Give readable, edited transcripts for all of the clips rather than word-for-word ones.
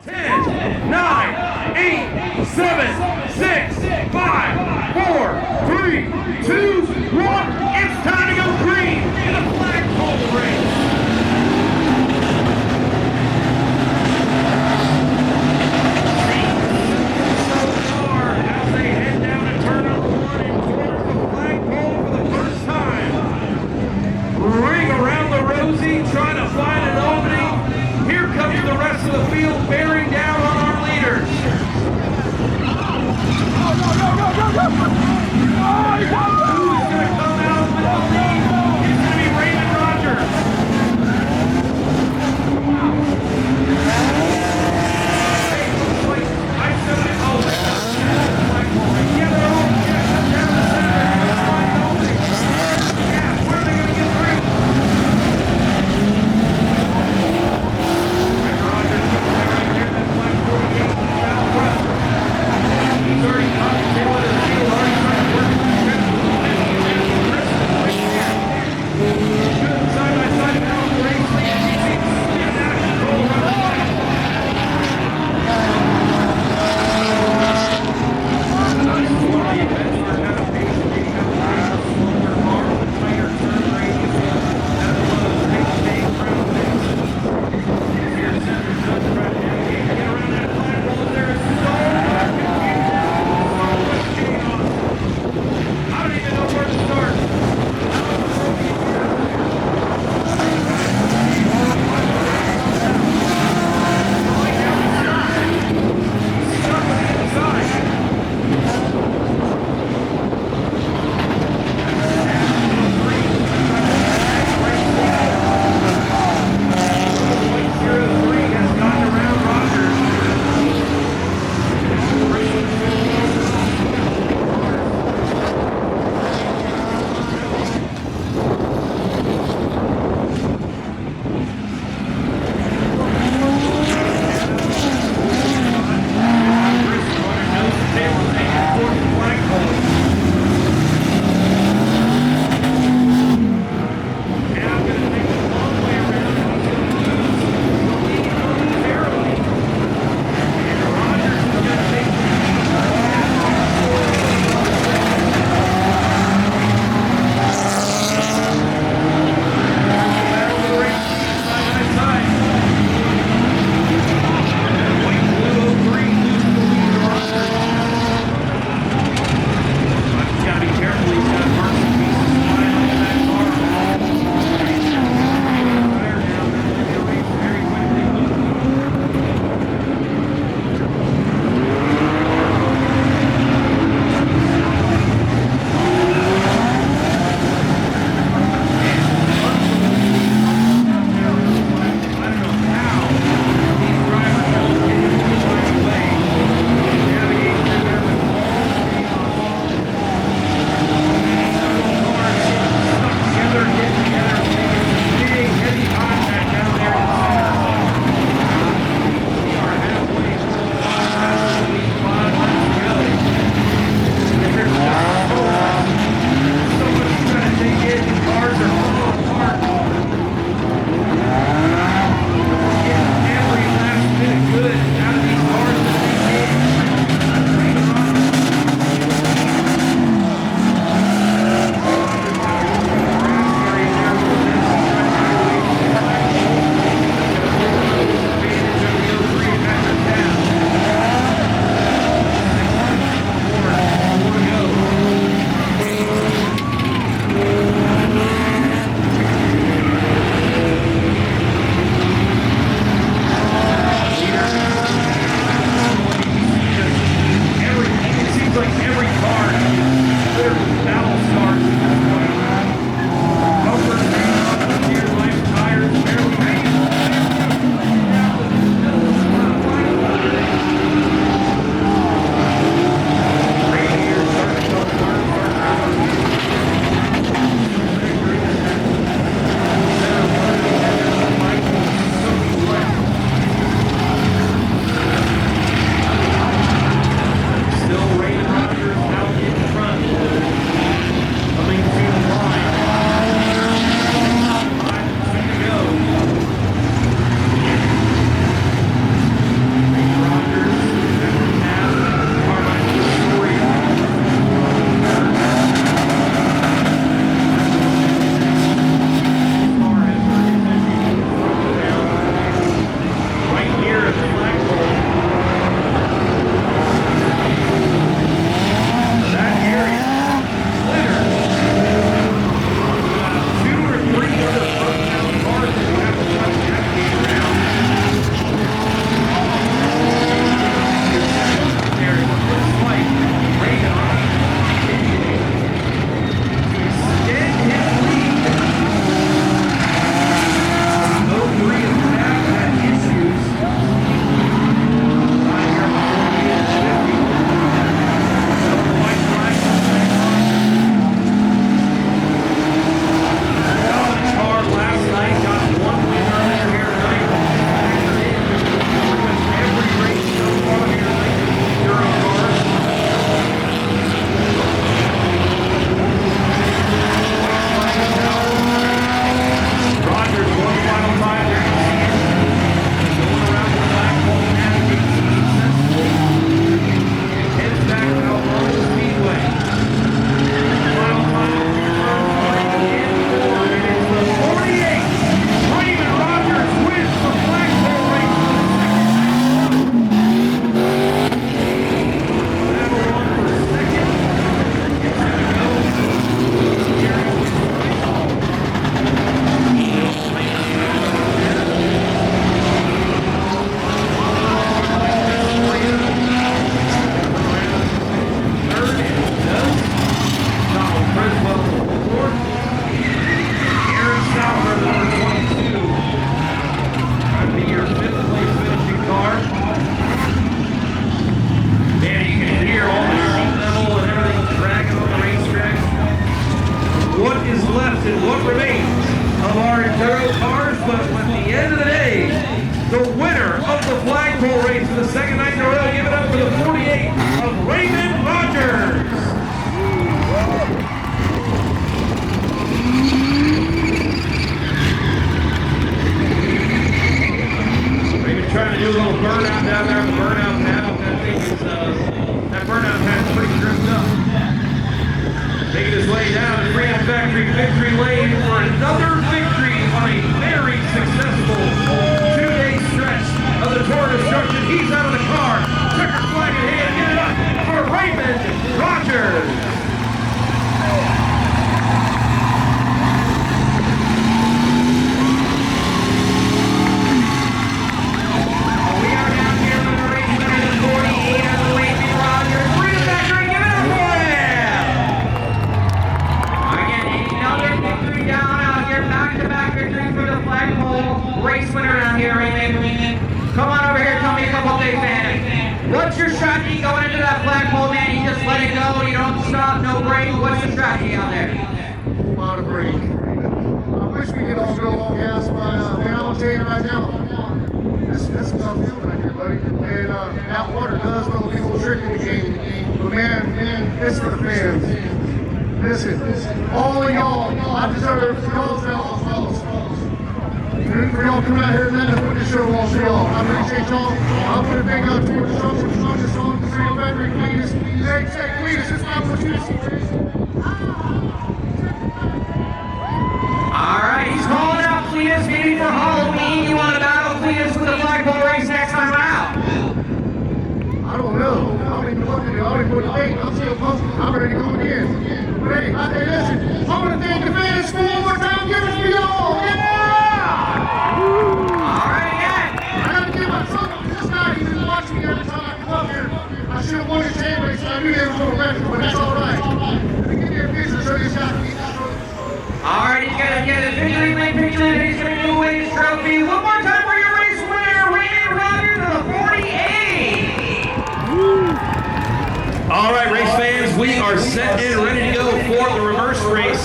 10, 9, 8, 7, 6, 5, 4, 3, 2, 1. It's time to go green in a flagpole race. So far, as they head down to turn number 1 and corner the flagpole for the first time. Ring around the rosy, trying to find an opening. Here comes the rest of the field bearing down on our leaders. Who's going to come out for the 48 of Raymond Rogers. Raymond trying to do a little burnout down there on the burnout pad. I think it's, that burnout pad's pretty stripped up. Making his way down to Freedom Factory victory lane for another victory on a very successful two-day stretch of the Tour of Destruction. He's out of the car. Checker flag in hand. Get it up for Raymond Rogers. We are down here with the race winner, the 48 of the Raymond Rogers. Freedom Factory, give it up for him. Again, another victory down out here. Back-to-back victory for the flagpole race winner out here, Raymond. Come on over here, tell me a couple things, man. What's your strategy going into that flagpole, man? You just let it go, you don't stop, no break. What's the strategy out there? A lot of break. I wish we could all go all gas, but man, I'll tell you right now, that's a tough field right here, buddy. And that water does know people trick in the game. But man, it's for the fans. Listen, all of y'all, I deserve y'all's fellas. For y'all coming out here and letting us put this show on for y'all. I appreciate y'all. I'll put a big up to the Destruction, the song, the Freedom Factory, Cleetus. Say, Cleetus, it's not what you see. All right, he's calling out Cleetus. Maybe for Halloween, you want to battle Cleetus with the flagpole race next time out? I don't know. I don't even know what to do. I don't even know what to think. I'm still pumped. I'm ready to go again. But hey, listen, I want to thank the fans one more time. Give it to y'all. Yeah! I should have won the chain race, so I knew they were going to wreck it, but that's all right. Let me give you a picture so you got me. All right, he's going to get a victory lane picture, and he's going to give away his trophy. One more time for your race winner, Raymond Rogers of the 48. All right, race fans, we are set and ready to go for the reverse race.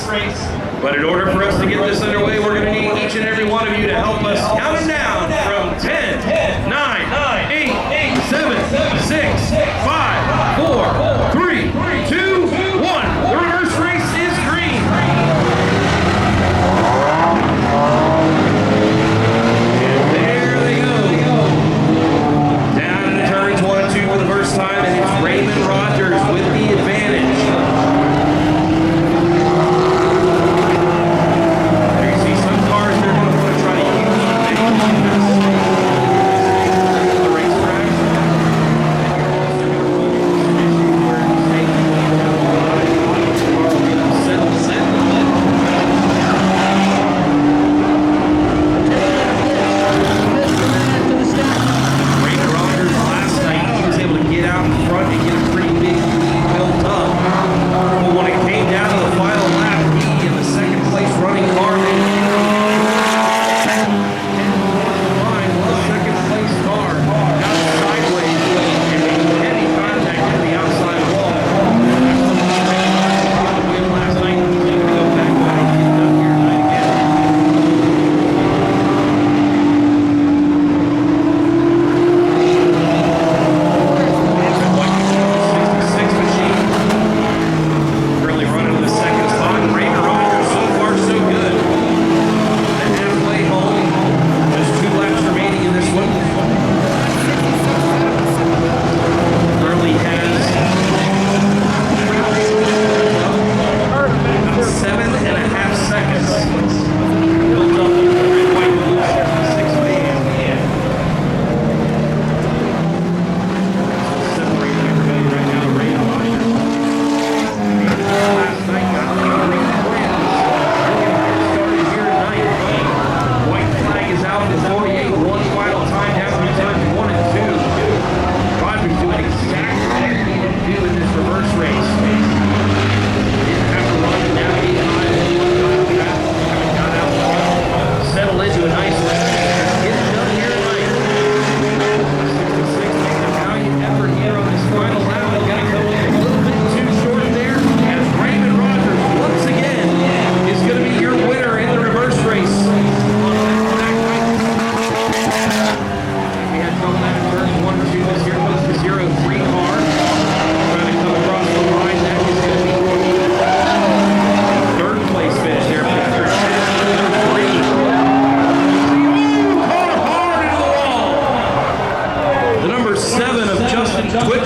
But in order for us to get this underway, we're going to need each and every one of you to help us count them down from 10, 9, 8, 7, 6, 5, 4, 3, 2, 1. The reverse race is green. And there they go. Down into turns 1 and 2 for the first time, and it's Raymond Rogers with the advantage. There you see some cars, they're going to want to try to use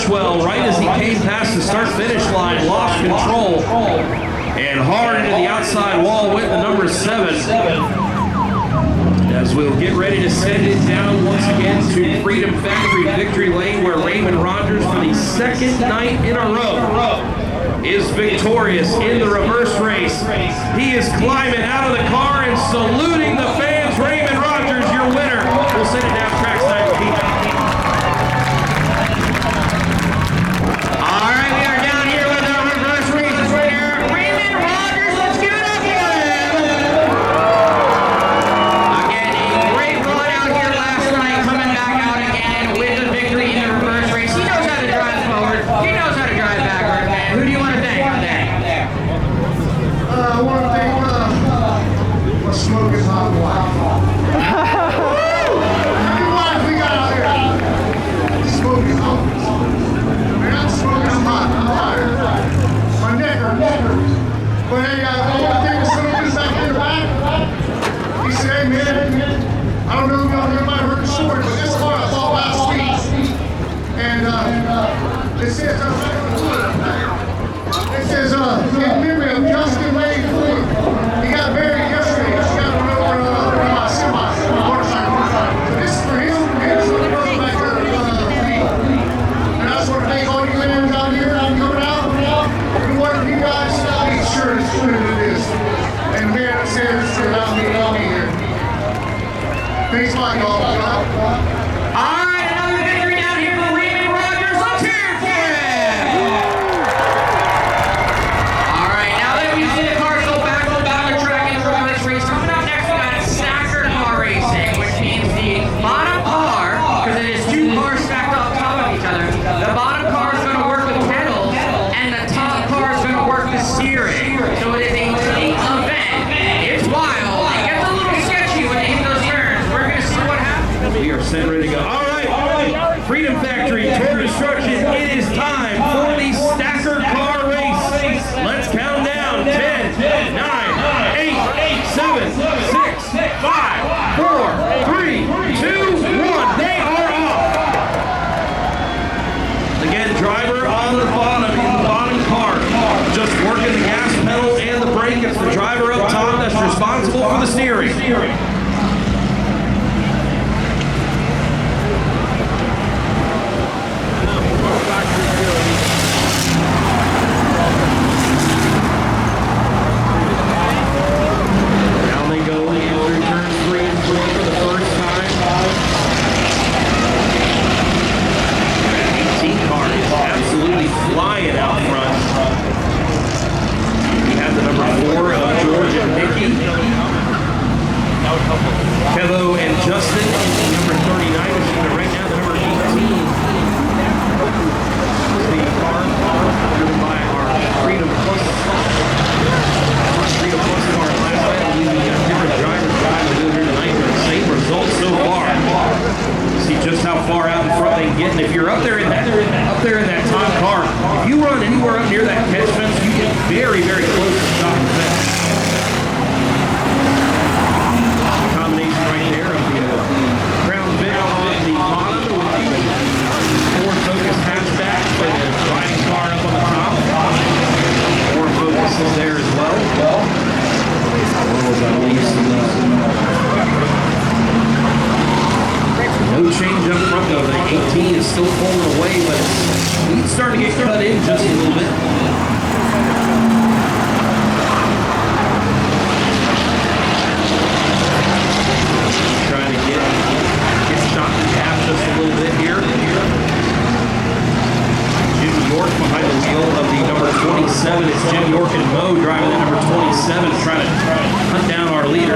well right as he came past the start-finish line, lost control, and hard into the outside wall went the number 7. As we'll get ready to send it down once again to Freedom Factory Victory Lane, where Raymond Rogers, for the second night in a row, is victorious in the reverse race. He is climbing out of the car and saluting the fans. Raymond Rogers, your winner. We'll send it down trackside to Pete. All right, we are down here with our reverse race winner, Raymond Rogers. Let's give it up for him. Again, a great run out here last night, coming back out again with the victory in the reverse race. He knows how to drive forward. He knows how to drive backward, man. Who do you want to thank on that? I want to thank my smoking hot wife. Every wife we got out here. Smoking hot. Man, I'm smoking hot. I'm tired. My neck hurts. But hey, I want to thank the son of this back in the back. He said, hey man, I don't know if everybody heard the story, but this car I bought last week. And it says, in memory of Justin Wade Ford. He got married yesterday. She got run over my semi, motorcycle. So this is for him and his little brother back there. And I just want to thank all you fans out here coming out. And what you guys make sure it's true to this. And the man that says it's allowed me here. Thanks, Mike. All right, another victory down here for Raymond Rogers. Let's hear it for him. All right, now that we see the cars go back on the track in the reverse race, coming up next we got stacker car racing, which means the bottom car, because it is 2 cars stacked on top of each other, the bottom car is going to work the pedals, and the top car is going to work the steering. So it is a clean event. It's wild. It gets a little sketchy when they hit those turns. We're going to see what happens. We are set ready to go. All right. Freedom Factory, Tour Destruction, it is time for the stacker car race. Let's count down. 10, 9, 8, 7, 6, 5, 4, 3, 2, 1. They are off. Again, driver on the bottom in the bottom car, just working the gas pedal and the brake. It's the driver up top that's responsible for the steering. Down they go through turns 3 and 4 for the first time. 18 car is absolutely flying out front. We have the number 4 of George and Nikki. Kevo and Justin, number 39, which is right now the number 18. The car driven by our Freedom Plus. Freedom Plus car last night. I believe we got different drivers driving here tonight for the same results so far. See just how far out in front they can get. And if you're up there in that top car, if you run anywhere up near that catch fence, you get very, very close to the top of the fence. Combination right there of the crown bit on the bottom with the Ford Focus hatchback for the riding car up on the top. Ford Focus is there as well. No change up front though. The 18 is still pulling away, but it's starting to get cut in just a little bit. Trying to get shot in half just a little bit here. Jim York behind the wheel of the number 27. It's Jim York and Mo driving the number 27, trying to hunt down our leader.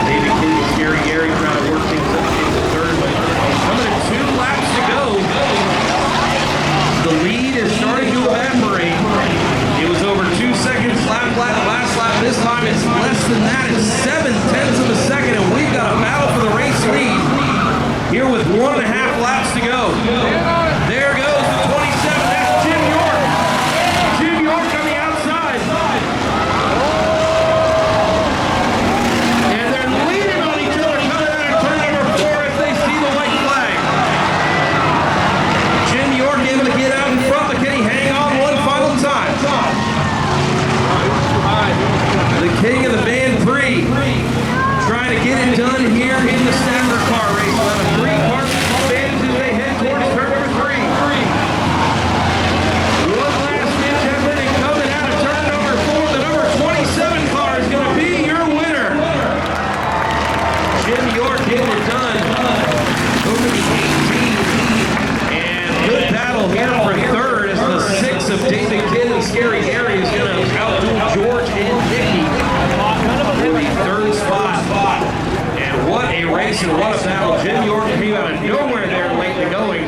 David Kinney, Scary Gary trying to work things up into third, but coming at 2 laps to go. getting it done. Moving to 18. And good battle here for third as the 6 of David Kidd and Scary Harry is going to outdo George and Nicky for the third spot. And what a race and what a battle. Jim York came out of nowhere there late to going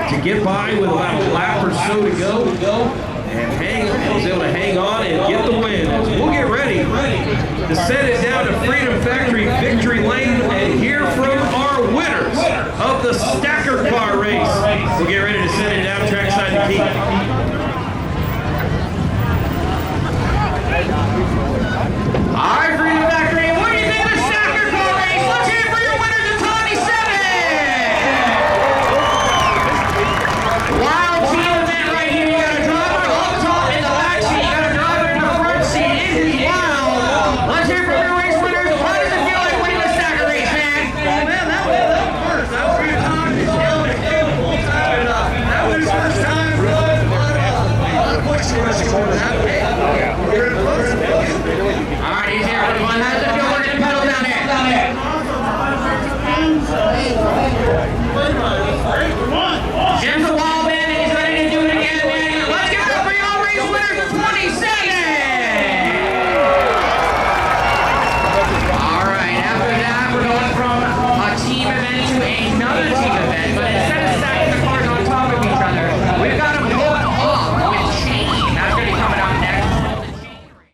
to get by with about a lap or so to go. And was able to hang on and get the win. We'll get ready to send it down to Freedom Factory Victory